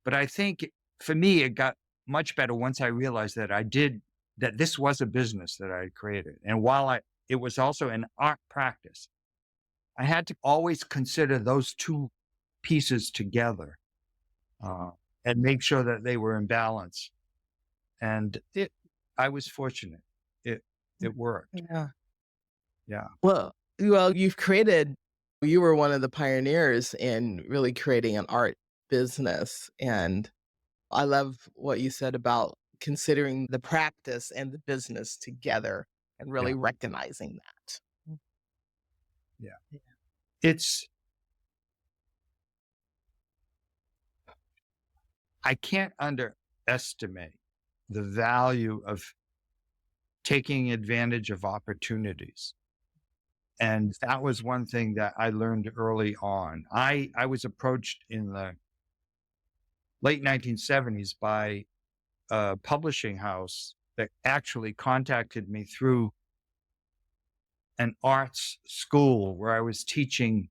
But I think for me, it got much better once I realized that this was a business that I had created. And it was also an art practice, I had to always consider those two pieces together, uh, and make sure that they were in balance. And I was fortunate. It, it worked. Yeah. Yeah. You were one of the pioneers in really creating an art business, and I love what you said about considering the practice and the business together and Yeah. really recognizing that. Yeah. It's, I can't underestimate the value of taking advantage of opportunities. And that was one thing that I learned early on. I was approached in the late 1970s by a publishing house that actually contacted me through an arts school where I was teaching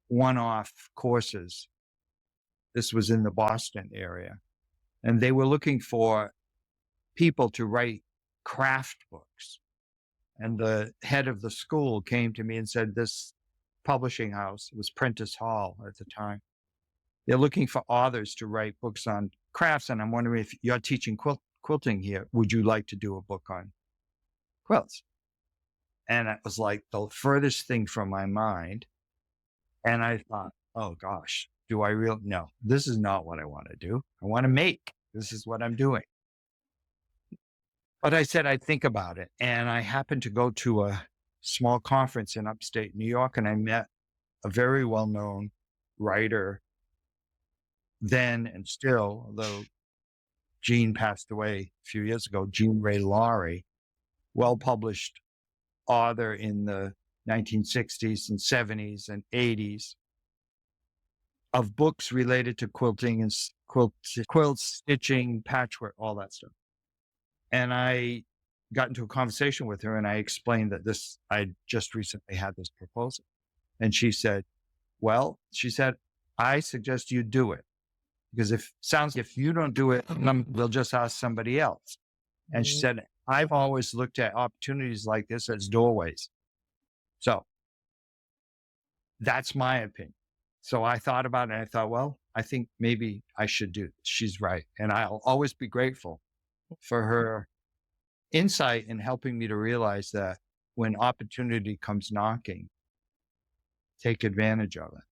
one-off courses. This was in the Boston area. And they were looking for people to write craft books. And the head of the school came to me and said, this publishing house, it was Prentice Hall at the time, they're looking for authors to write books on crafts. And I'm wondering if you're teaching quilting here, would you like to do a book on quilts? And it was like the furthest thing from my mind. And I thought, oh gosh, do I really? No, this is not what I want to do. I want to make. This is what I'm doing. But I said I'd think about it. And I happened to go to a small conference in upstate New York, and I met a very well known writer then and still, although Gene passed away a few years ago, Gene Ray Laurie, well published author in the 1960s and 70s and 80s of books related to quilting and quilt stitching, patchwork, all that stuff. And I got into a conversation with her and I explained that I just recently had this proposal. And she said, well, she said, I suggest you do it because if you don't do it, we'll just ask somebody else. And she Mhm. said, I've always looked at opportunities like this as doorways. So that's my opinion. So I thought about it and I thought, well, I think maybe I should do it. She's right. And I'll always be grateful for her insight in helping me to realize that when opportunity comes knocking, take advantage of it.